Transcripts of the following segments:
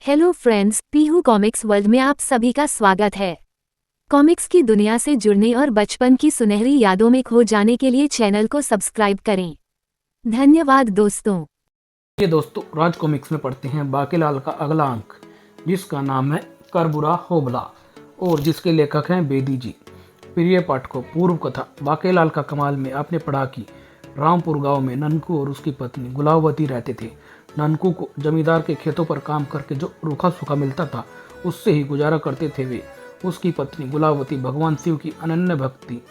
Hello friends, Pihu comics world में आप सभी का स्वागत है। कॉमिक्स की दुनिया से जुड़ने और बचपन की सुनहरी यादों में खो जाने के लिए चैनल को सब्सक्राइब करें। धन्यवाद दोस्तों। ये दोस्तों राज कॉमिक्स में पढ़ते हैं बाकीलाल का अगला अंक, जिसका नाम है कर बुरा हो भला और जिसके लेखक हैं बेदी जी। प्रिय पाठकों, पूर्व कथा बाकीलाल का कमाल में आपने पढ़ा कि रामपुर गांव में ननकू और उसकी पत्नी गुलावती रहते थे। ननकू को जमींदार के खेतों पर काम करके जो रूखा सूखा मिलता था उससे ही गुजारा करते थे वे। उसकी पत्नी गुलावती भगवान शिव की अनन्य भक्ति,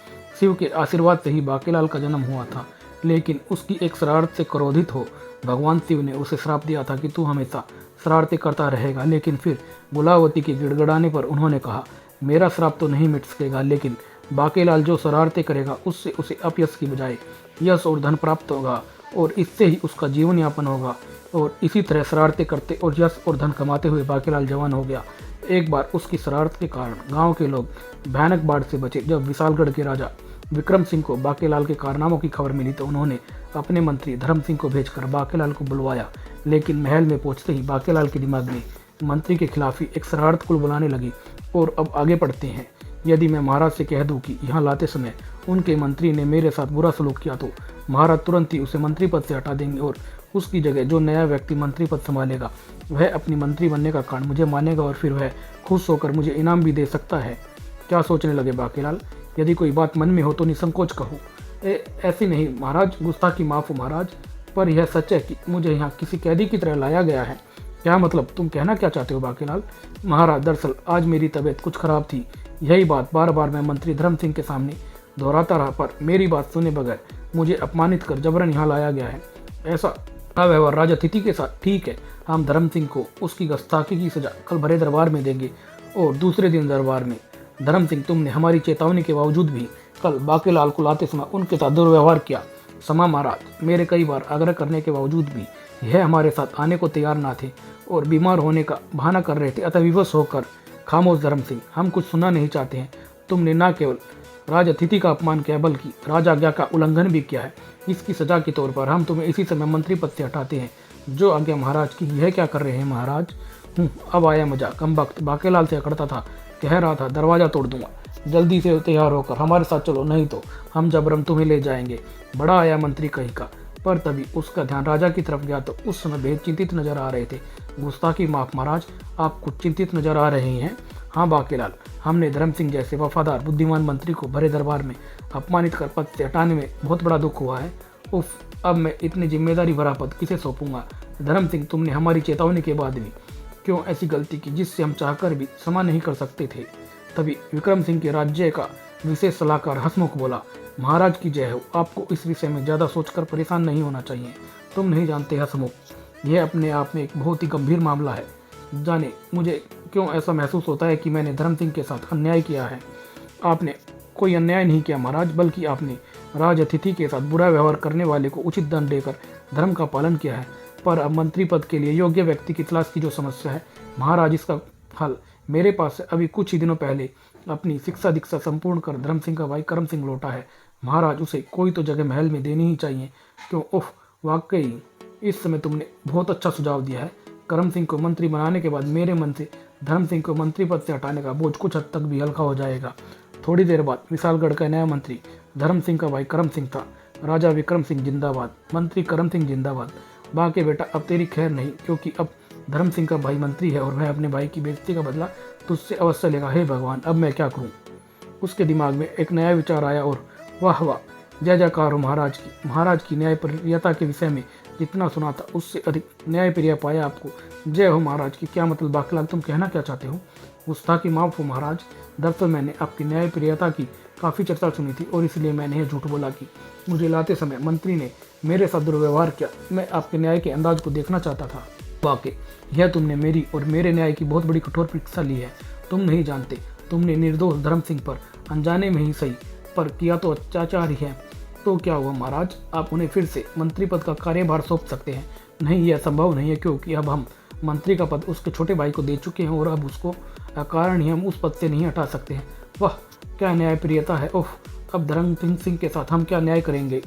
शिव के आशीर्वाद से ही बाकीलाल का जन्म हुआ था। लेकिन उसकी एक शरारत से क्रोधित हो भगवान शिव ने उसे श्राप दिया था कि तू हमेशा शरारतें करता रहेगा। लेकिन फिर गुलावती के गिड़गिड़ाने पर उन्होंने कहा, मेरा श्राप तो नहीं मिट सकेगा, लेकिन बाकीलाल जो शरारतें करेगा उससे उसे अपयश की बजाय यश और धन प्राप्त होगा और इससे ही उसका जीवन यापन होगा। और इसी तरह शरारतें करते और यश और धन कमाते हुए बाकीलाल जवान हो गया। एक बार उसकी शरारत के कारण गांव के लोग भयानक बाढ़ से बचे। जब विशालगढ़ के राजा विक्रम सिंह को बाकीलाल के कारनामों की खबर मिली तो उन्होंने अपने मंत्री धर्म सिंह को भेजकर बाकीलाल को बुलवाया। लेकिन महल में पहुंचते ही बाकीलाल के दिमाग में मंत्री के खिलाफ ही एक शरारत कुल बुलाने लगी। और अब आगे बढ़ते हैं। यदि मैं महाराज से कह दूं कि यहाँ लाते समय उनके मंत्री ने मेरे साथ बुरा सलूक किया तो महाराज तुरंत ही उसे मंत्री पद से हटा देंगे और उसकी जगह जो नया व्यक्ति मंत्री पद संभालेगा वह अपनी मंत्री बनने का कारण मुझे मानेगा और फिर वह खुश होकर मुझे इनाम भी दे सकता है। क्या सोचने लगे बाकीलाल? यदि कोई बात मन में हो तो निसंकोच कहो। ऐसी नहीं महाराज, गुस्ताखी माफ हो महाराज, पर यह सच है कि मुझे यहाँ किसी कैदी की तरह लाया गया है। क्या मतलब? तुम कहना क्या चाहते हो बाकीलाल? महाराज, दरअसल आज मेरी तबीयत कुछ खराब थी। यही बात बार बार मैं मंत्री धर्म सिंह के सामने दोहराता रहा, पर मेरी बात सुने बगैर मुझे अपमानित कर जबरन यहाँ लाया गया है। ऐसा व्यवहार राजा तिथि के साथ ठीक है। हम धर्म सिंह को उसकी गुस्ताखी की सजा कल भरे दरबार में देंगे। और दूसरे दिन दरबार में, धर्म सिंह, तुमने हमारी चेतावनी के बावजूद भी कल बाकीलाल को लाते समय उनके साथ दुर्व्यवहार किया। समा महाराज, मेरे कई बार आग्रह करने के बावजूद भी यह हमारे साथ आने को तैयार ना थे और बीमार होने का बहाना कर रहे थे। अतः विवश होकर खामोश धर्म सिंह, हम कुछ सुनना नहीं चाहते हैं। तुमने न केवल राजा तिथि का अपमान किया बल्कि राजाज्ञा का उल्लंघन भी किया है। इसकी सजा के तौर पर हम तुम्हें इसी समय मंत्री पद से हटाते हैं। जो आज्ञा महाराज की। यह क्या कर रहे हैं महाराज? अब आया मजा। कम वक्त बाकीलाल से अकड़ता था, कह रहा था दरवाजा तोड़ दूंगा। जल्दी से तैयार होकर हमारे साथ चलो, नहीं तो हम जबरन तुम्हें ले जाएंगे। बड़ा आया मंत्री कही का। पर तभी उसका ध्यान राजा की तरफ गया तो उस समय बेहद चिंतित नजर आ रहे थे। गुस्ताखी माफ महाराज, आप कुछ चिंतित नजर आ रहे हैं। हाँ बाकीलाल, हमने धर्म सिंह जैसे वफादार बुद्धिमान मंत्री को भरे दरबार में अपमानित कर पद से हटाने में बहुत बड़ा दुख हुआ है। उफ, अब मैं इतनी जिम्मेदारी भरा पद किसे सौंपूंगा? धर्म सिंह, तुमने हमारी चेतावनी के बाद भी क्यों ऐसी गलती की जिससे हम चाहकर भी क्षमा नहीं कर सकते थे? तभी विक्रम सिंह के राज्य का विशेष सलाहकार हसमुख बोला, महाराज की जय हो। आपको इस विषय में ज़्यादा सोचकर परेशान नहीं होना चाहिए। तुम नहीं जानते हसमुख, यह अपने आप में एक बहुत ही गंभीर मामला है। जाने मुझे क्यों ऐसा महसूस होता है कि मैंने धर्म सिंह के साथ अन्याय किया है। आपने कोई अन्याय नहीं किया महाराज, बल्कि आपने राज अतिथि के साथ बुरा व्यवहार करने वाले को उचित दंड देकर धर्म का पालन किया है। पर अब मंत्री पद के लिए योग्य व्यक्ति की तलाश की जो समस्या है महाराज, इसका हल मेरे पास है। अभी कुछ ही दिनों पहले अपनी शिक्षा दीक्षा संपूर्ण कर धर्म सिंह का भाई करम सिंह लौटा है। महाराज, उसे कोई तो जगह महल में देनी ही चाहिए। क्यों? उफ, वाकई इस समय तुमने बहुत अच्छा सुझाव दिया है। करम सिंह को मंत्री बनाने के बाद मेरे मन से धर्म सिंह को मंत्री पद से हटाने का बोझ कुछ हद तक भी हल्का हो जाएगा। थोड़ी देर बाद विशालगढ़ का नया मंत्री धर्म सिंह का भाई करम सिंह था। राजा विक्रम सिंह जिंदाबाद, मंत्री करम सिंह जिंदाबाद। बाकी बेटा, अब तेरी खैर नहीं, क्योंकि अब धर्म सिंह का भाई मंत्री है और वह अपने भाई की बेइज्जती का बदला तुझसे अवश्य लेगा। हे भगवान, अब मैं क्या करूं? उसके दिमाग में एक नया विचार आया और वाह वाह, जय जयकार हो महाराज की। महाराज की न्यायप्रियता के विषय में जितना सुना था उससे अधिक न्यायप्रिय पाया आपको। जय हो महाराज की। क्या मतलब बाकीलाल, तुम कहना क्या चाहते हो? गुस्ताखी माफ हो महाराज, दरअसल मैंने आपकी न्यायप्रियता की काफ़ी चर्चा सुनी थी और इसलिए मैंने यह झूठ बोला कि मुझे लाते समय मंत्री ने मेरे साथ दुर्व्यवहार किया। मैं आपके न्याय के अंदाज को देखना चाहता था। वाकई यह तुमने मेरी और मेरे न्याय की बहुत बड़ी कठोर परीक्षा ली है। तुम नहीं जानते, तुमने निर्दोष धर्म सिंह पर अनजाने में ही सही पर किया तो अत्याचार ही है। तो क्या हुआ महाराज, आप उन्हें फिर से मंत्री पद का कार्यभार सौंप सकते हैं? नहीं, यह संभव नहीं है, क्योंकि अब हम मंत्री का पद उसके छोटे भाई को दे चुके हैं और अब उसको कारण ही हम उस पद से नहीं हटा सकते हैं। वाह, क्या न्यायप्रियता है। ओह, अब धर्म सिंह के साथ हम क्या न्याय करेंगे?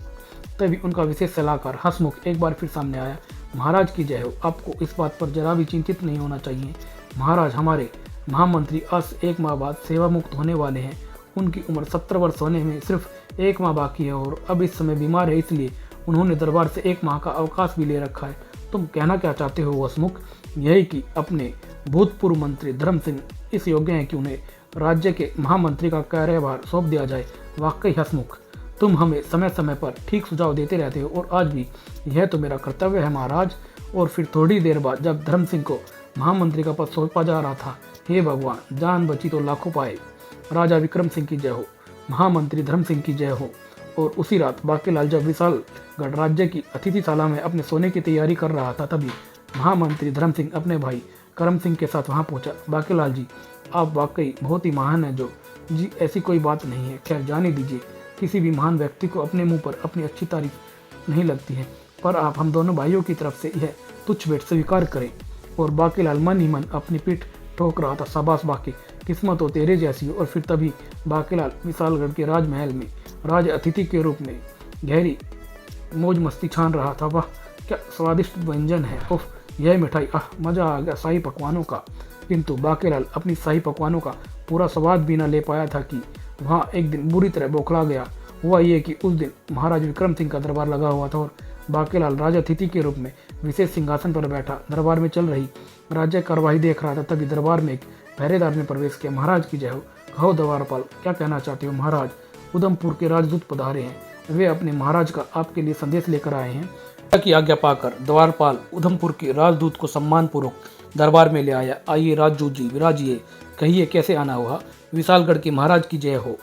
तभी उनका विशेष सलाहकार हसमुख एक बार फिर सामने आया। महाराज की जय हो। आपको इस बात पर जरा भी चिंतित नहीं होना चाहिए महाराज, हमारे महामंत्री आज से 1 माह बाद सेवा मुक्त होने वाले हैं। उनकी उम्र 70 वर्ष होने में सिर्फ 1 माह बाकी है और अब इस समय बीमार है, इसलिए उन्होंने दरबार से 1 माह का अवकाश भी ले रखा है। तुम कहना क्या चाहते हो हसमुख? यही कि अपने भूतपूर्व मंत्री धर्म सिंह इस योग्य हैं कि उन्हें राज्य के महामंत्री का कार्यभार सौंप दिया जाए। वाकई हसमुख, तुम हमें समय समय पर ठीक सुझाव देते रहते हो और आज भी यह तो मेरा कर्तव्य है महाराज। और फिर थोड़ी देर बाद जब धर्म सिंह को महामंत्री का पद सौंपा जा रहा था, हे भगवान, जान बची तो लाखों पाए। राजा विक्रम सिंह की जय हो, महामंत्री धर्म सिंह की जय हो। और उसी रात बाकेलाल जब विशालगढ़ राज्य की अतिथिशाला में अपने सोने की तैयारी कर रहा था, तभी महामंत्री धर्म सिंह अपने भाई करम सिंह के साथ वहां पहुंचा। बाकेलाल जी, आप वाकई बहुत ही महान हैं। जो जी, ऐसी कोई बात नहीं है। खैर जाने दीजिए, किसी भी महान व्यक्ति को अपने मुंह पर अपनी अच्छी तारीफ नहीं लगती है, पर आप हम दोनों भाइयों की तरफ से यह तुच्छ भेंट स्वीकार करें। और बाकेलाल मन ही मन अपनी पीठ ठोक रहा था, शाबाश बाकी, किस्मत हो तेरे जैसी हो। और फिर तभी बाकेलाल विशालगढ़ के राजमहल में राज अतिथि के रूप में गहरी मौज मस्ती छान रहा था। वाह, क्या स्वादिष्ट व्यंजन है, उफ, यह मिठाई, मज़ा आ गया शाही पकवानों का। किंतु बाकेलाल अपनी शाही पकवानों का पूरा स्वाद भी न ले पाया था कि वहाँ एक दिन बुरी तरह बौखला गया। हुआ ये कि उस दिन महाराज विक्रम सिंह का दरबार लगा हुआ था और बाकेलाल राज अतिथि के रूप में विशेष सिंहासन पर बैठा दरबार में चल रही राज्य कार्यवाही देख रहा था। तभी दरबार में एक पहरेदार ने प्रवेश किया। महाराज की जय हो। कहो द्वारपाल, क्या कहना चाहते हो महाराज? उधमपुर के राजदूत पधारे हैं, वे अपने महाराज का आपके लिए संदेश लेकर आए हैं। की आज्ञा पाकर द्वारपाल उधमपुर के राजदूत को सम्मानपूर्वक दरबार में ले आया। आइए राजदूत जी, विराजिए, कहिए कैसे आना हुआ। विशालगढ़ के महाराज की जय हो।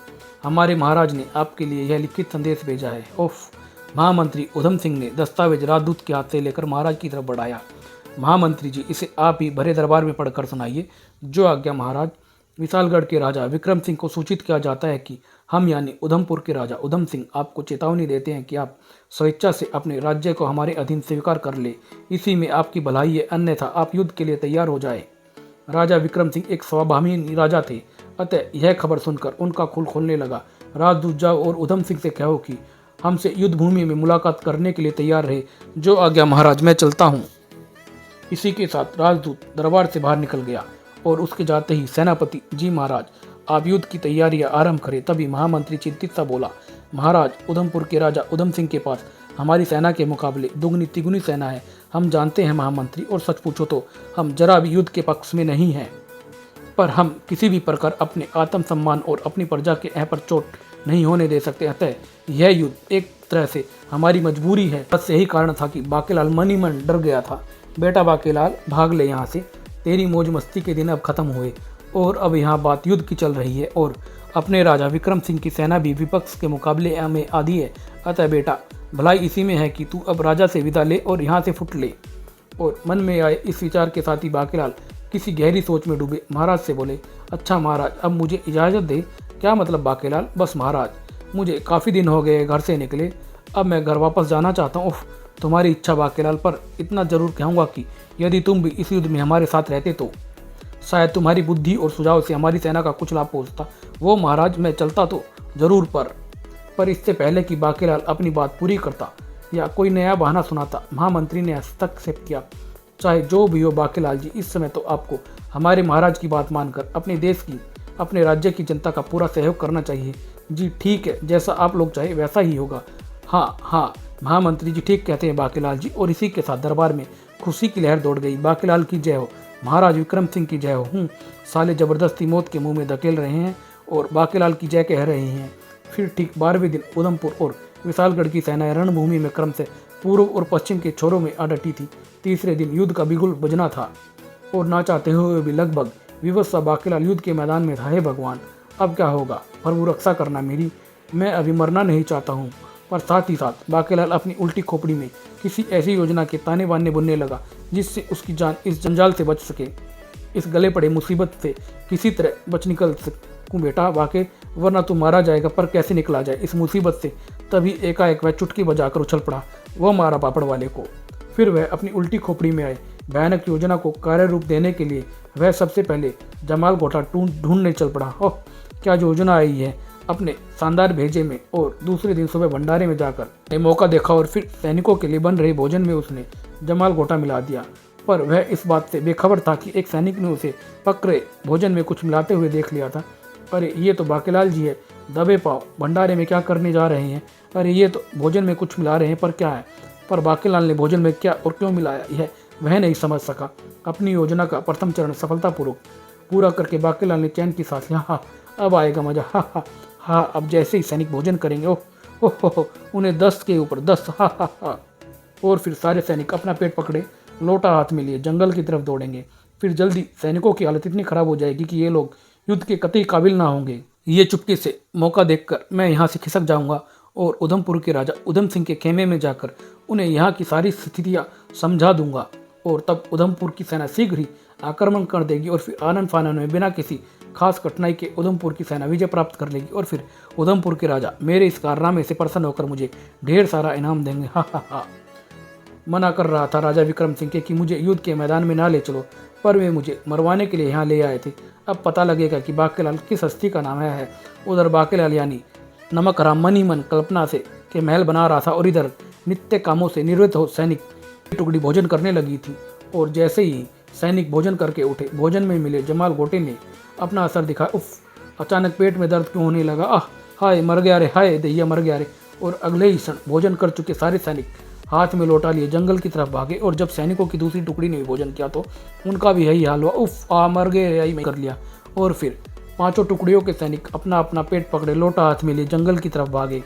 हमारे महाराज ने आपके लिए यह लिखित संदेश भेजा है। उफ, महामंत्री उधम सिंह ने दस्तावेज राजदूत के हाथ से लेकर महाराज की तरफ बढ़ाया। महामंत्री जी, इसे आप ही भरे दरबार में पढ़कर सुनाइए। जो आज्ञा महाराज। विशालगढ़ के राजा विक्रम सिंह को सूचित किया जाता है कि हम यानी उधमपुर के राजा उधम सिंह आपको चेतावनी देते हैं कि आप स्वेच्छा से अपने राज्य को हमारे अधीन स्वीकार कर ले। इसी में आपकी भलाई है, अन्यथा आप युद्ध के लिए तैयार हो जाए। राजा विक्रम सिंह एक स्वाभिमानी राजा थे, अतः यह खबर सुनकर उनका खून खोलने लगा। राजदूत जाओ और उधम सिंह से कहो कि हमसे युद्ध भूमि में मुलाकात करने के लिए तैयार रहे। जो आज्ञा महाराज, मैं चलता हूँ। इसी के साथ राजदूत दरबार से बाहर निकल गया और उसके जाते ही सेनापति, जी महाराज, आप युद्ध की तैयारियां आरंभ करें। तभी महामंत्री चिंतित सा बोला, महाराज, उधमपुर के राजा उधम सिंह के पास हमारी सेना के मुकाबले दुगनी तिगुनी सेना है। हम जानते हैं महामंत्री, और सच पूछो तो हम जरा भी युद्ध के पक्ष में नहीं हैं, पर हम किसी भी प्रकार अपने आत्मसम्मान और अपनी प्रजा के ऐ पर चोट नहीं होने दे सकते। अतः यह युद्ध एक तरह से हमारी मजबूरी है। बस यही कारण था कि बाकेलाल मन ही मन डर गया था। बेटा बाकेलाल, भाग ले यहाँ से, तेरी मौज मस्ती के दिन अब खत्म हुए और अब यहाँ बात युद्ध की चल रही है और अपने राजा विक्रम सिंह की सेना भी विपक्ष के मुकाबले में आधी है। अतः बेटा, भलाई इसी में है कि तू अब राजा से विदा ले और यहाँ से फुट ले। और मन में आए इस विचार के साथ ही बाकेलाल किसी गहरी सोच में डूबे महाराज से बोले, अच्छा महाराज, अब मुझे इजाज़त दे। क्या मतलब बाकेलाल? बस महाराज, मुझे काफ़ी दिन हो गए घर से निकले, अब मैं घर वापस जाना चाहता हूँ। तुम्हारी इच्छा बाकेलाल, पर इतना जरूर कहूँगा कि यदि तुम भी इस युद्ध में हमारे साथ रहते तो शायद तुम्हारी बुद्धि और सुझाव से हमारी सेना का कुछ लाभ पहुँचता। वो महाराज, मैं चलता तो जरूर, पर इससे पहले कि बाकेलाल अपनी बात पूरी करता या कोई नया बहाना सुनाता, महामंत्री ने हस्तक्षेप किया। चाहे जो भी हो बाकेलाल जी, इस समय तो आपको हमारे महाराज की बात मानकर अपने देश की, अपने राज्य की जनता का पूरा सहयोग करना चाहिए। जी ठीक है, जैसा आप लोग चाहे वैसा ही होगा। हाँ, महामंत्री जी ठीक कहते हैं बाकेलाल जी। और इसी के साथ दरबार में खुशी की लहर दौड़ गई। बाकेलाल की जय हो, महाराज विक्रम सिंह की जय हो। साले जबरदस्ती मौत के मुंह में धकेल रहे हैं और बाकेलाल की जय कह रहे हैं। फिर ठीक 12वें दिन उधमपुर और विशालगढ़ की सेनाएं रणभूमि में क्रम से पूर्व और पश्चिम के छोरों में आ डटी थी। तीसरे दिन युद्ध का बिगुल बजना था और ना चाहते हुए भी लगभग विवश सा बाकेलाल युद्ध के मैदान में था। हे भगवान, अब क्या होगा? प्रभु रक्षा करना मेरी, मैं अभी मरना नहीं चाहता हूँ। पर साथ ही साथ बाकेलाल अपनी उल्टी खोपड़ी में किसी ऐसी योजना के ताने बाने बुनने लगा जिससे उसकी जान इस जंजाल से बच सके, इस गले पड़े मुसीबत से किसी तरह बच निकल सकूं बेटा वाकई, वरना तू मारा जाएगा। पर कैसे निकला जाए इस मुसीबत से? तभी एकाएक वह चुटकी बजाकर उछल पड़ा, वह मारा पापड़ वाले को। फिर वह अपनी उल्टी खोपड़ी में आए भयानक योजना को कार्य रूप देने के लिए वह सबसे पहले जमाल गोटा ढूंढने चल पड़ा। ओह, क्या योजना आई है अपने शानदार भेजे में। और दूसरे दिन सुबह भंडारे में जाकर मौका देखा और फिर सैनिकों के लिए बन रहे भोजन में उसने जमाल गोटा मिला दिया। पर वह इस बात से बेखबर था कि एक सैनिक ने उसे पकड़े भोजन में कुछ मिलाते हुए देख लिया था। अरे ये तो बाकेलाल जी है, दबे पाओ, भंडारे में क्या करने जा रहे हैं? अरे ये तो भोजन में कुछ मिला रहे हैं, पर क्या है? पर बाकेलाल ने भोजन में क्या और क्यों मिलाया यह वह नहीं समझ सका। अपनी योजना का प्रथम चरण सफलतापूर्वक पूरा करके बाकेलाल ने चैन की सांस लिया। हाँ, अब आएगा मजा। हा हा हा। अब जैसे ही सैनिक भोजन करेंगे, ओह हो, उन्हें 10 के ऊपर 10। हा हा हा। और फिर सारे सैनिक अपना पेट पकड़े लोटा हाथ में लिए जंगल की तरफ दौड़ेंगे। फिर जल्दी सैनिकों की हालत इतनी खराब हो जाएगी कि ये लोग युद्ध के कतई काबिल ना होंगे। ये चुपके से मौका देखकर मैं यहाँ से खिसक जाऊंगा और उधमपुर के राजा उधम सिंह के खेमे में जाकर उन्हें यहाँ की सारी स्थितियाँ समझा दूंगा। और तब उधमपुर की सेना शीघ्र ही आक्रमण कर देगी और फिर आनंद फानन में बिना किसी खास कठिनाई के उधमपुर की सेना विजय प्राप्त कर लेगी। और फिर उधमपुर के राजा मेरे इस कारनामे से प्रसन्न होकर मुझे ढेर सारा इनाम देंगे। हा हा हा। मना कर रहा था राजा विक्रम सिंह के कि मुझे युद्ध के मैदान में ना ले चलो, पर वे मुझे मरवाने के लिए यहाँ ले आए थे। अब पता लगेगा कि बाकेलाल किस हस्ती का नाम है। उधर बाकेलाल यानी नमक हराम मन ही मन कल्पना से के महल बना रहा था और इधर नित्य कामों से निवृत्त हो सैनिक टुकड़ी भोजन करने लगी थी। और जैसे ही सैनिक भोजन करके उठे, भोजन में मिले जमाल गोटे ने अपना असर दिखाया। उफ, अचानक पेट में दर्द क्यों होने लगा? आह, हाय मर गया रे, हाय दैया मर गया रे। और अगले ही क्षण भोजन कर चुके सारे सैनिक हाथ में लोटा लिए जंगल की तरफ भागे। और जब सैनिकों की दूसरी टुकड़ी ने भी भोजन किया तो उनका भी यही हाल हुआ। उफ, मर गए रे, आई कर लिया। और फिर पांचों टुकड़ियों के सैनिक अपना अपना पेट पकड़े लोटा हाथ में लिए जंगल की तरफ भागे।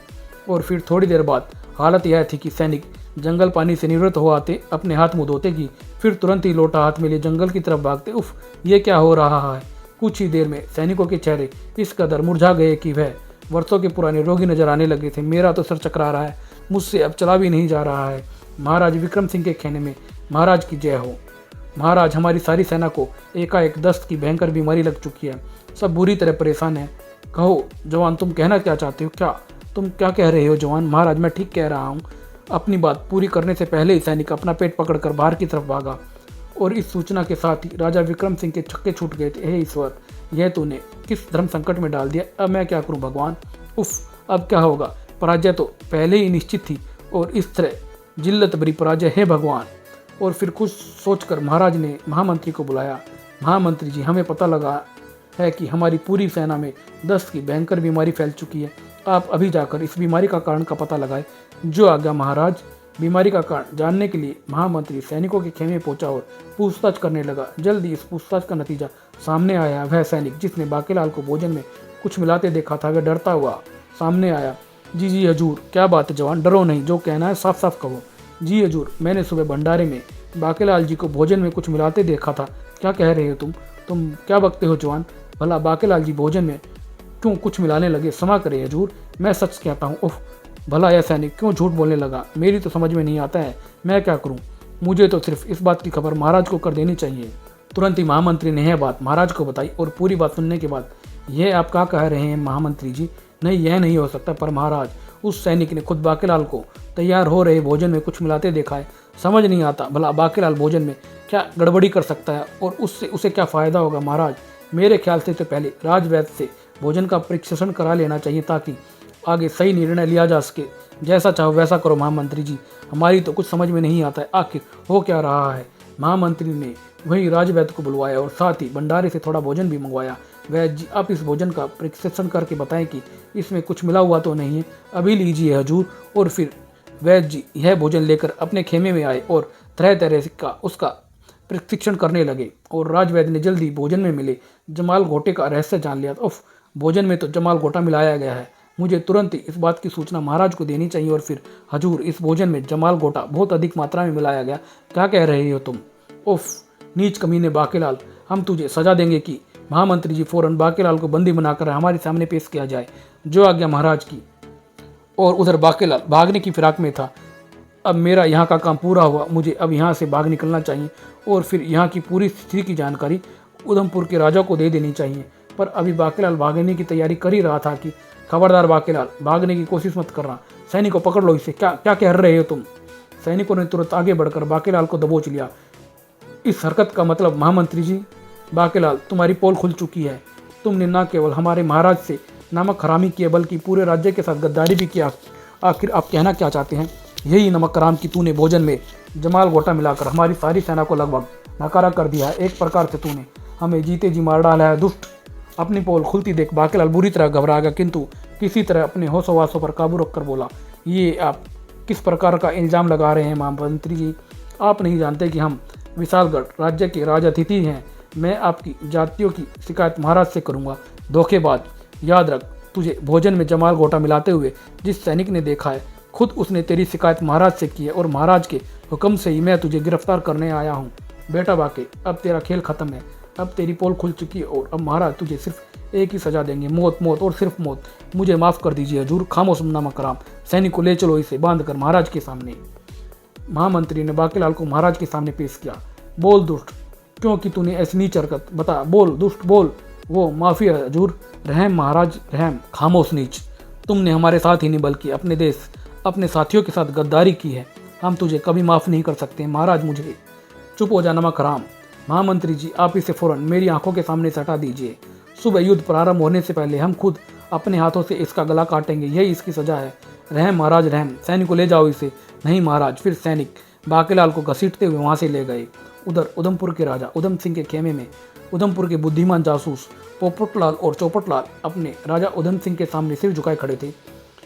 और फिर थोड़ी देर बाद हालत यह थी कि सैनिक जंगल पानी से निवृत्त हो आते, अपने हाथ मुँह धोते कि फिर तुरंत ही लोटा हाथ में लिए जंगल की तरफ भागते। उफ, ये क्या हो रहा है? कुछ ही देर में सैनिकों के चेहरे इस कदर मुरझा गए कि वह वर्षों के पुराने रोगी नजर आने लगे थे। मेरा तो सर चकरा रहा है, मुझसे अब चला भी नहीं जा रहा है। महाराज विक्रम सिंह के खेने में महाराज की जय हो। महाराज, हमारी सारी सेना को एकाएक दस्त की भयंकर बीमारी लग चुकी है, सब बुरी तरह परेशान है। कहो जवान, तुम कहना क्या चाहते हो? तुम क्या कह रहे हो जवान? महाराज, मैं ठीक कह रहा हूँ। अपनी बात पूरी करने से पहले ही सैनिक अपना पेट पकड़कर बाहर की तरफ भागा। और इस सूचना के साथ ही राजा विक्रम सिंह के छक्के छूट गए थे। हे ईश्वर, यह तूने किस धर्म संकट में डाल दिया? अब मैं क्या करूं भगवान? उफ, अब क्या होगा? पराजय तो पहले ही निश्चित थी और इस तरह जिल्लत भरी पराजय है भगवान। और फिर कुछ सोचकर महाराज ने महामंत्री को बुलाया। महामंत्री जी, हमें पता लगा है कि हमारी पूरी सेना में दस्त की भयंकर बीमारी फैल चुकी है। आप अभी जाकर इस बीमारी का कारण का पता लगाए। जो आज्ञा महाराज। बीमारी का कारण जानने के लिए महामंत्री सैनिकों के खेमे पहुंचा और पूछताछ करने लगा। जल्दी इस पूछताछ का नतीजा सामने आया। वह सैनिक जिसने बाकेलाल को भोजन में कुछ मिलाते देखा था, वह डरता हुआ सामने आया। जी हजूर, क्या बात है जवान? डरो नहीं, जो कहना है साफ साफ कहो। जी हजूर, मैंने सुबह भंडारे में बाकेलाल जी को भोजन में कुछ मिलाते देखा था। क्या कह रहे हो तुम क्या बकते हो जवान? भला बाकेलाल जी भोजन में क्यों कुछ मिलाने लगे? क्षमा करें हजूर, मैं सच कहता हूँ। ओह, भला यह सैनिक क्यों झूठ बोलने लगा? मेरी तो समझ में नहीं आता है, मैं क्या करूं? मुझे तो सिर्फ इस बात की खबर महाराज को कर देनी चाहिए। तुरंत ही महामंत्री ने यह बात महाराज को बताई। और पूरी बात सुनने के बाद, यह आप क्या कह रहे हैं महामंत्री जी? नहीं, यह नहीं हो सकता। पर महाराज, उस सैनिक ने खुद बाकेलाल को तैयार हो रहे भोजन में कुछ मिलाते देखा है। समझ नहीं आता भला बाकेलाल भोजन में क्या गड़बड़ी कर सकता है और उससे उसे क्या फ़ायदा होगा? महाराज, मेरे ख्याल से तो पहले राजवैद्य से भोजन का परीक्षण करा लेना चाहिए ताकि आगे सही निर्णय लिया जा सके। जैसा चाहो वैसा करो महामंत्री जी, हमारी तो कुछ समझ में नहीं आता है, आखिर हो क्या रहा है? महामंत्री ने वही राजवैद्य को बुलवाया और साथ ही भंडारे से थोड़ा भोजन भी मंगवाया। वैद्य जी, आप इस भोजन का परीक्षण करके बताएं कि इसमें कुछ मिला हुआ तो नहीं है। अभी लीजिए हजूर। और फिर वैद्य जी यह भोजन लेकर अपने खेमे में आए और तरह तरह का उसका परीक्षण करने लगे। और राजवैद्य ने जल्दी भोजन में मिले जमाल घोटे का रहस्य जान लिया। उफ, भोजन में तो जमाल घोटा मिलाया गया है। मुझे तुरंत ही इस बात की सूचना महाराज को देनी चाहिए। और फिर हजूर, इस भोजन में जमाल घोटा बहुत अधिक मात्रा में मिलाया गया। क्या कह रहे हो तुम? उफ, नीच कमीने बाकेलाल, हम तुझे सजा देंगे कि महामंत्री जी फौरन बाकेलाल को बंदी बनाकर हमारे सामने पेश किया जाए। जो आज्ञा महाराज की। और उधर बाकेलाल भागने की फिराक में था। अब मेरा यहाँ का काम पूरा हुआ, मुझे अब यहाँ से भाग निकलना चाहिए और फिर यहाँ की पूरी स्थिति की जानकारी उधमपुर के राजा को दे देनी चाहिए। पर अभी बाकेलाल भागने की तैयारी कर ही रहा था कि खबरदार बाकेलाल, भागने की कोशिश मत करना, सैनिकों पकड़ लो इसे। क्या कह रहे हो तुम? सैनिकों ने तुरंत आगे बढ़कर बाकेलाल को दबोच लिया। इस हरकत का मतलब महामंत्री जी, बाकेलाल तुम्हारी पोल खुल चुकी है। तुमने न केवल हमारे महाराज से नमक हरामी किया बल्कि पूरे राज्य के साथ गद्दारी भी किया। आखिर आप कहना क्या चाहते हैं? यही नमक हराम कि तूने भोजन में जमाल गोटा मिलाकर हमारी सारी सेना को लगभग नकारा कर दिया है। एक प्रकार से तूने हमें जीते जी मार डाला है दुष्ट। अपनी पोल खुलती देख बाकीलाल बुरी तरह घबरा गया, किंतु किसी तरह अपने होशोवासों पर काबू रखकर बोला, ये आप किस प्रकार का इल्ज़ाम लगा रहे हैं महामंत्री जी? आप नहीं जानते कि हम विशालगढ़ राज्य के राजातिथि हैं। मैं आपकी जातियों की शिकायत महाराज से करूंगा। धोखेबाज, याद रख, तुझे भोजन में जमाल गोटा मिलाते हुए जिस सैनिक ने देखा है, खुद उसने तेरी शिकायत महाराज से की है और महाराज के हुक्म से ही मैं तुझे गिरफ्तार करने आया हूँ। बेटा बाके, अब तेरा खेल खत्म है। अब तेरी पोल खुल चुकी है और अब महाराज तुझे सिर्फ एक ही सजा देंगे, मौत, मौत और सिर्फ मौत। मुझे माफ़ कर दीजिए हजूर। खामोश नमकराम, सैनिक को ले चलो, इसे बांध कर महाराज के सामने। महामंत्री ने बाकीलाल को महाराज के सामने पेश किया। बोल दुष्ट, क्योंकि तूने ऐसी नीच हरकत, बता, बोल दुष्ट बोल। वो माफ़ी है हजूर, रहम महाराज रहम। खामोश नीच, तुमने हमारे साथ ही नहीं बल्कि अपने देश, अपने साथियों के साथ गद्दारी की है। हम तुझे कभी माफ़ नहीं कर सकते महाराज। मुझे चुप हो जा नमक हराम। महामंत्री जी, आप इसे फौरन मेरी आंखों के सामने से हटा दीजिए। सुबह युद्ध प्रारंभ होने से पहले हम खुद अपने हाथों से इसका गला काटेंगे, यही इसकी सजा है। रहम महाराज रहम। सैनिक को ले जाओ इसे। नहीं महाराज। फिर सैनिक बाकीलाल को घसीटते हुए वहां से ले गए। उधर उधमपुर के राजा उधम सिंह के खेमे में उधमपुर के बुद्धिमान जासूस पोपटलाल और चौपटलाल अपने राजा उधम सिंह के सामने सिर झुकाए खड़े थे।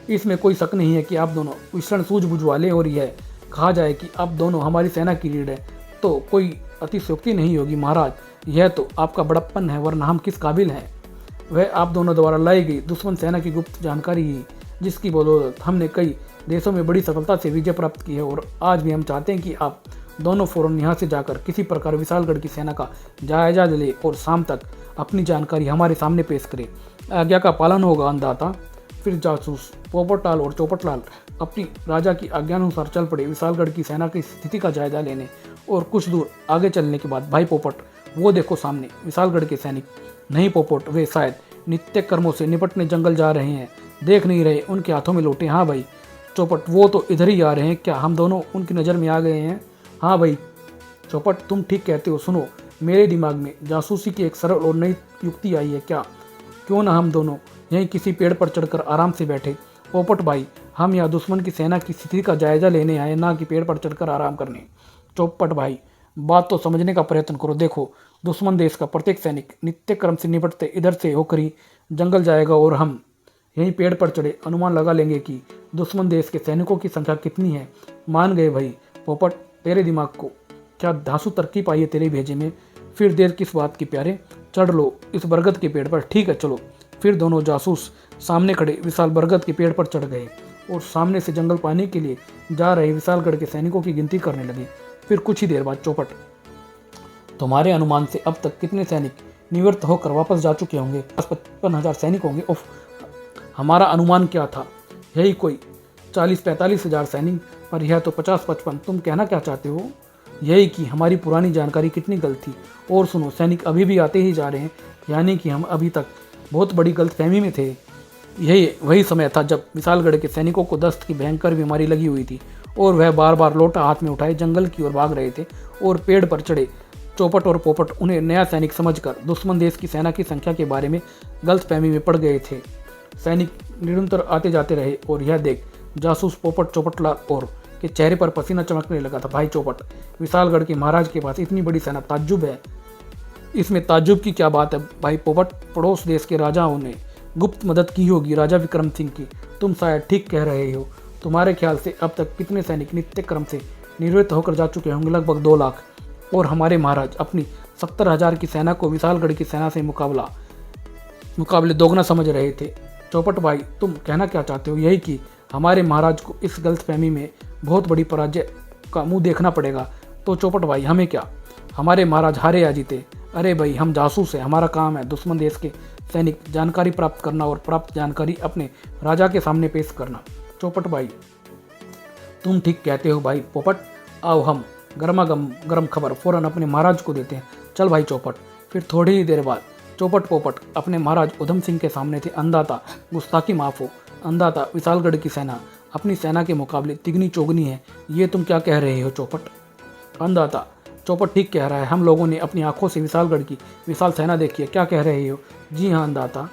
इसमें कोई शक नहीं है कि आप दोनों विषण सूझबूझ वाले, और यह कहा जाए कि आप दोनों हमारी सेना की रीढ़ है तो कोई अतिशयोक्ति नहीं होगी महाराज। यह तो आपका बड़प्पन है, वरना हम किस काबिल हैं? वह आप दोनों द्वारा लाई गई दुश्मन सेना की गुप्त जानकारी ही, जिसकी बदौलत हमने कई देशों में बड़ी सफलता से विजय प्राप्त की है। और आज भी हम चाहते हैं कि आप दोनों फौरन यहाँ से जाकर किसी प्रकार विशालगढ़ की सेना का जायजा ले और शाम तक अपनी जानकारी हमारे सामने पेश करें। आज्ञा का पालन होगा अंदाता। फिर जासूस पोपटलाल और चौपटलाल अपनी राजा की आज्ञानुसार चल पड़े विशालगढ़ की सेना की स्थिति का जायजा लेने। और कुछ दूर आगे चलने के बाद, भाई पोपट, वो देखो सामने विशालगढ़ के सैनिक। नहीं पोपट, वे शायद नित्य कर्मों से निपटने जंगल जा रहे हैं, देख नहीं रहे उनके हाथों में लोटे। हाँ भाई चौपट, वो तो इधर ही आ रहे हैं। क्या हम दोनों उनकी नज़र में आ गए हैं? हाँ भाई चौपट, तुम ठीक कहते हो। सुनो, मेरे दिमाग में जासूसी की एक सरल और नई युक्ति आई है। क्या क्यों ना हम दोनों यहीं किसी पेड़ पर चढ़कर आराम से बैठे? पोपट भाई, हम यहाँ दुश्मन की सेना की स्थिति का जायजा लेने आए, ना कि पेड़ पर चढ़कर आराम करने। चौपट भाई, बात तो समझने का प्रयत्न करो। देखो, दुश्मन देश का प्रत्येक सैनिक नित्य क्रम से निपटते इधर से होकर ही जंगल जाएगा और हम यहीं पेड़ पर चढ़े अनुमान लगा लेंगे कि दुश्मन देश के सैनिकों की संख्या कितनी है। मान गए भाई पोपट, तेरे दिमाग को क्या धांसू तरकीब आई है तेरे भेजे में। फिर देर किस बात की प्यारे, चढ़ लो इस बरगद के पेड़ पर। ठीक है चलो। फिर दोनों जासूस सामने खड़े विशाल बरगद के पेड़ पर चढ़ गए और सामने से जंगल पाने के लिए जा रहे विशालगढ़ के सैनिकों की गिनती करने लगे। फिर कुछ ही देर बाद, चौपट, तुम्हारे अनुमान से अब तक कितने सैनिक निवृत्त होकर वापस जा चुके होंगे? 55,000 सैनिक होंगे। उफ, हमारा अनुमान क्या था? यही कोई 40-45 हज़ार सैनिक, पर यह तो 50-55। तुम कहना क्या चाहते हो? यही कि हमारी पुरानी जानकारी कितनी गलत थी। और सुनो, सैनिक अभी भी आते ही जा रहे हैं, यानी कि हम अभी तक बहुत बड़ी गलतफहमी में थे। यही वही समय था जब विशालगढ़ के सैनिकों को दस्त की भयंकर बीमारी लगी हुई थी और वह बार बार लोटा हाथ में उठाए जंगल की ओर भाग रहे थे और पेड़ पर चढ़े चौपट और पोपट उन्हें नया सैनिक समझकर दुश्मन देश की सेना की संख्या के बारे में गलतफहमी में पड़ गए थे। सैनिक निरंतर आते जाते रहे और यह देख जासूस पोपट चौपटलाल और के चेहरे पर पसीना चमकने लगा था। भाई चौपट, विशालगढ़ के महाराज के पास इतनी बड़ी सेना, ताज्जुब है। इसमें ताज्जुब की क्या बात है भाई पोपट? पड़ोस देश के राजाओं ने गुप्त मदद की होगी राजा विक्रम सिंह की। तुम शायद ठीक कह रहे हो। तुम्हारे ख्याल से अब तक कितने सैनिक नित्य क्रम से निवृत्त होकर जा चुके होंगे? लगभग 2 लाख। और हमारे महाराज अपनी 70,000 की सेना को विशालगढ़ की सेना से मुकाबले दोगुना समझ रहे थे। चौपट भाई, तुम कहना क्या चाहते हो? यही कि हमारे महाराज को इस गलतफहमी में बहुत बड़ी पराजय का मुंह देखना पड़ेगा। तो चौपट भाई, हमें क्या, हमारे महाराज हारे या जीते? अरे भाई, हम जासूस हैं, हमारा काम है दुश्मन देश के सैनिक जानकारी प्राप्त करना और प्राप्त जानकारी अपने राजा के सामने पेश करना। चौपट भाई, तुम ठीक कहते हो भाई पोपट। आओ हम गरम खबर फौरन अपने महाराज को देते हैं। चल भाई चौपट। फिर थोड़ी ही देर बाद चौपट पोपट अपने महाराज उधम सिंह के सामने थे। अंदाता, गुस्ताखी माफ हो। अंदाता, विशालगढ़ की सेना अपनी सेना के मुकाबले तिगनी चौगनी है। ये तुम क्या कह रहे हो चौपट? अंदाता, चौपट ठीक कह रहा है। हम लोगों ने अपनी आंखों से विशालगढ़ की विशाल सेना देखी है। क्या कह रहे हो? जी हाँ अंदाता,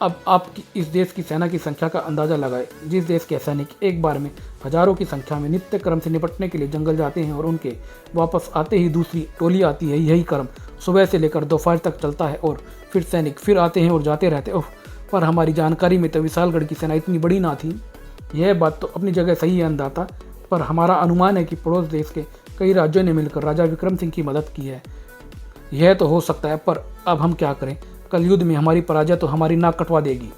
अब आप इस देश की सेना की संख्या का अंदाज़ा लगाएं। जिस देश के सैनिक एक बार में हजारों की संख्या में नित्य क्रम से निपटने के लिए जंगल जाते हैं और उनके वापस आते ही दूसरी टोली आती है, यही क्रम सुबह से लेकर दोपहर तक चलता है और फिर सैनिक फिर आते हैं और जाते रहते हैं। पर हमारी जानकारी में तो विशालगढ़ की सेना इतनी बड़ी ना थी। यह बात तो अपनी जगह सही है अंदाता, पर हमारा अनुमान है कि पड़ोस देश के कई राज्यों ने मिलकर राजा विक्रम सिंह की मदद की है। यह तो हो सकता है, पर अब हम क्या करें? कल युद्ध में हमारी पराजय तो हमारी नाक कटवा देगी।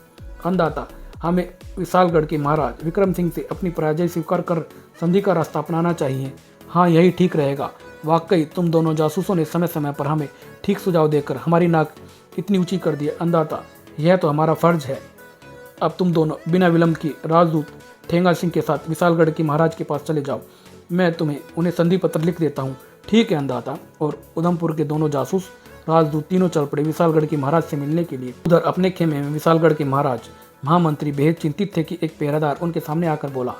अंदाता, हमें विशालगढ़ के महाराज विक्रम सिंह से अपनी पराजय स्वीकार कर संधि का रास्ता अपनाना चाहिए। हाँ, यही ठीक रहेगा। वाकई तुम दोनों जासूसों ने समय समय पर हमें ठीक सुझाव देकर हमारी नाक इतनी ऊंची कर दी है। अंदाता, यह तो हमारा फर्ज है। अब तुम दोनों बिना विलंब की राजदूत ठेंगा सिंह के साथ विशालगढ़ के महाराज के पास चले जाओ। मैं तुम्हें उन्हें संधि पत्र लिख देता हूँ। ठीक है अंदाता। और उधमपुर के दोनों जासूस राजदूत तीनों चल पड़े विशालगढ़ के महाराज से मिलने के लिए। उधर अपने खेमे में विशालगढ़ के महाराज महामंत्री बेहद चिंतित थे कि एक पहरेदार उनके सामने आकर बोला,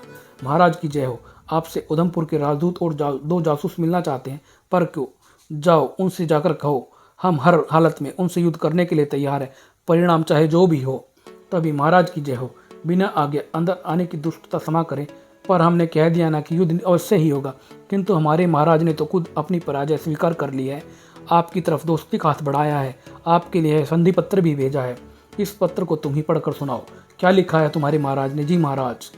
महाराज की जय हो, आपसे उधमपुर के राजदूत और दो जासूस मिलना चाहते हैं। पर क्यों? जाओ उनसे जाकर कहो हम हर हालत में उनसे युद्ध करने के लिए तैयार है, परिणाम चाहे जो भी हो। तभी महाराज की जय हो, बिना आगे अंदर आने की दुष्टता क्षमा करें, पर हमने कह दिया ना कि युद्ध अवश्य ही होगा, किंतु हमारे महाराज ने तो खुद अपनी पराजय स्वीकार कर ली है, आपकी तरफ दोस्ती का हाथ बढ़ाया है, आपके लिए संधि पत्र भी भेजा है। इस पत्र को तुम ही पढ़कर सुनाओ, क्या लिखा है तुम्हारे महाराज ने? जी महाराज।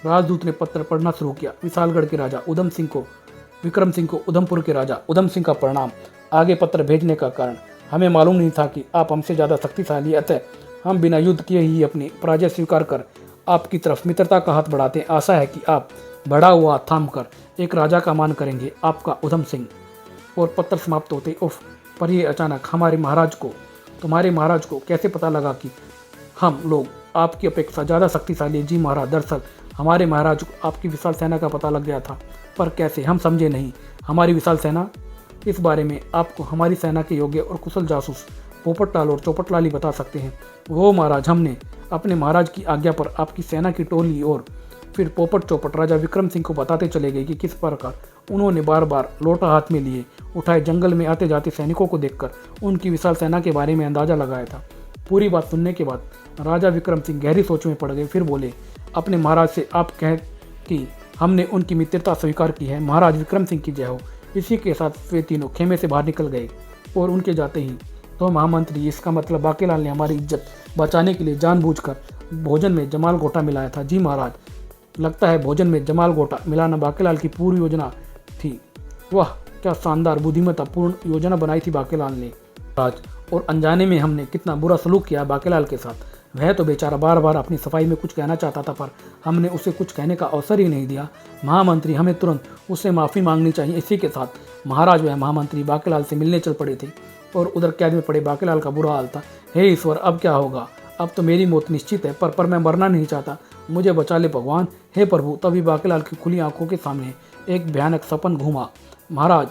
राजदूत ने पत्र पढ़ना शुरू किया। विशालगढ़ के राजा विक्रम सिंह को उधमपुर के राजा उधम सिंह का प्रणाम। आगे पत्र भेजने का कारण, हमें मालूम नहीं था कि आप हमसे ज़्यादा शक्तिशाली, अतः हम बिना युद्ध किए ही अपनी पराजय स्वीकार कर आपकी तरफ मित्रता का हाथ बढ़ाते हैं। आशा है कि आप बढ़ा हुआ थाम कर एक राजा का मान करेंगे, आपका उधम सिंह। और पत्र समाप्त होते पर ये अचानक तुम्हारे महाराज को कैसे पता लगा कि हम लोग आपकी अपेक्षा ज़्यादा शक्तिशाली? जी महाराज, दरअसल हमारे महाराज को आपकी विशाल सेना का पता लग गया था। पर कैसे? हम समझे नहीं। हमारी विशाल सेना? इस बारे में आपको हमारी सेना के योग्य और कुशल जासूस पोपटलाल और चौपटलाल ही बता सकते हैं। वो महाराज, हमने अपने महाराज की आज्ञा पर आपकी सेना की टोली और फिर पोपट चौपट राजा विक्रम सिंह को बताते चले गए कि किस प्रकार उन्होंने बार बार लोटा हाथ में लिए उठाए जंगल में आते जाते सैनिकों को देखकर उनकी विशाल सेना के बारे में अंदाजा लगाया था। पूरी बात सुनने के बाद राजा विक्रम सिंह गहरी सोच में पड़ गए। फिर बोले, अपने महाराज से आप कह कि हमने उनकी मित्रता स्वीकार की है। महाराज विक्रम सिंह की जय हो। इसी के साथ वे तीनों खेमे से बाहर निकल गए और उनके जाते ही तो महामंत्री, इसका मतलब बाकेलाल ने हमारी इज्जत बचाने के लिए जानबूझकर भोजन में जमाल गोटा मिलाया था। जी महाराज, लगता है भोजन में जमाल गोटा मिलाना बाकेलाल की पूरी योजना थी। वाह, क्या शानदार बुद्धिमत्तापूर्ण योजना बनाई थी बाकेलाल ने। आज और अनजाने में हमने कितना बुरा सलूक किया बाकेलाल के साथ। वह तो बेचारा बार बार अपनी सफाई में कुछ कहना चाहता था, पर हमने उसे कुछ कहने का अवसर ही नहीं दिया। महामंत्री, हमें तुरंत उससे माफ़ी मांगनी चाहिए। इसी के साथ महाराज वह महामंत्री बाकेलाल से मिलने चल पड़े थे और उधर कैद में पड़े बाकेलाल का बुरा हाल था। हे ईश्वर, अब क्या होगा? अब तो मेरी मौत निश्चित है, पर मैं मरना नहीं चाहता। मुझे बचा ले भगवान, हे प्रभु। तभी बाकेलाल की खुली आंखों के सामने एक भयानक सपन घूमा। महाराज,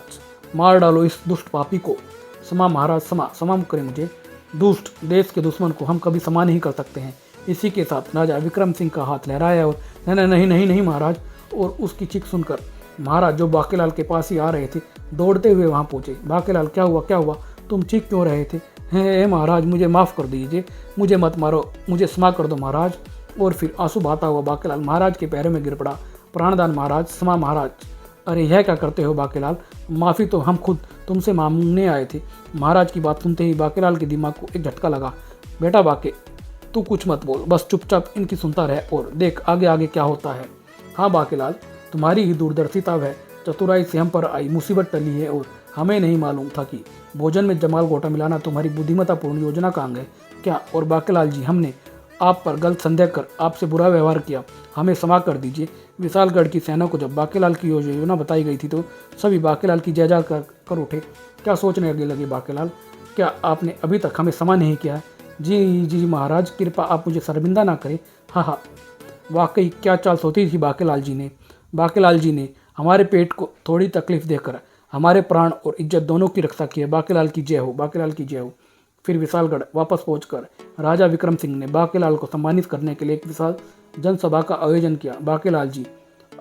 मार डालो इस दुष्ट पापी को। क्षमा महाराज, क्षमा करें मुझे। दुष्ट देश के दुश्मन को हम कभी क्षमा नहीं कर सकते हैं। इसी के साथ राजा विक्रम सिंह का हाथ लहराया और नहीं महाराज। और उसकी चीख सुनकर महाराज, जो बाकेलाल के पास ही आ रहे थे, दौड़ते हुए वहाँ पहुँचे। बाकेलाल, क्या हुआ? तुम चीख क्यों रहे थे? हे महाराज, मुझे माफ़ कर दीजिए, मुझे मत मारो, मुझे क्षमा कर दो महाराज। और फिर आंसू बहाता हुआ बाकेलाल महाराज के पैरों में गिर पड़ा। प्राणदान महाराज, क्षमा महाराज। अरे यह क्या करते हो बाकेलाल? माफ़ी तो हम खुद तुमसे मांगने आए थे। महाराज की बात सुनते ही बाकेलाल के दिमाग को एक झटका लगा। बेटा बाके, तू कुछ मत बोल, बस चुपचाप इनकी सुनता रह और देख आगे क्या होता है। हाँ बाकेलाल, तुम्हारी ही दूरदर्शिता व चतुराई से हम पर आई मुसीबत टली है और हमें नहीं मालूम था कि भोजन में जमाल गोटा मिलाना तुम्हारी बुद्धिमत्तापूर्ण योजना का अंग है क्या? और बाकेलाल जी, हमने आप पर गलत संदेह कर आपसे बुरा व्यवहार किया, हमें क्षमा कर दीजिए। विशालगढ़ की सेना को जब बाकेलाल की योजना बताई गई थी तो सभी बाकेलाल की जय जय कर उठे। क्या सोचने लगे बाकेलाल? क्या आपने अभी तक हमें क्षमा नहीं किया? जी महाराज, कृपा आप मुझे शर्मिंदा ना करें। हाँ, वाकई क्या चाल सोची थी बाकेलाल जी ने हमारे पेट को थोड़ी तकलीफ देकर हमारे प्राण और इज्जत दोनों की रक्षा की है। बाकेलाल की जय हो। फिर विशालगढ़ वापस पहुंचकर राजा विक्रम सिंह ने बाकेलाल को सम्मानित करने के लिए एक विशाल जनसभा का आयोजन किया। बाकेलाल जी,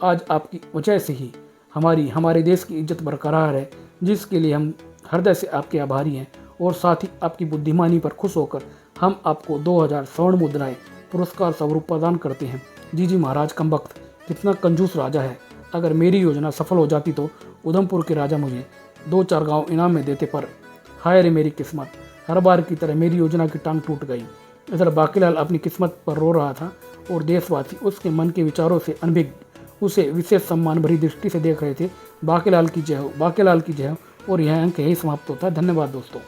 आज आपकी वजह से ही हमारे देश की इज्जत बरकरार है, जिसके लिए हम हृदय से आपके आभारी हैं। और साथ ही आपकी बुद्धिमानी पर खुश होकर हम आपको 2000 स्वर्ण मुद्राएं पुरस्कार स्वरूप प्रदान करते हैं। जी महाराज कमबख्त, कितना कंजूस राजा है। अगर मेरी योजना सफल हो जाती तो उधमपुर के राजा मुझे 2-4 गांव इनाम में देते, पर हाय रे मेरी किस्मत, हर बार की तरह मेरी योजना की टांग टूट गई। इधर बाकीलाल अपनी किस्मत पर रो रहा था और देशवासी उसके मन के विचारों से अनभिज्ञ उसे विशेष सम्मान भरी दृष्टि से देख रहे थे। बाकीलाल की जय हो, बाकीलाल की जय हो। और यह अंक यही समाप्त होता है। धन्यवाद दोस्तों।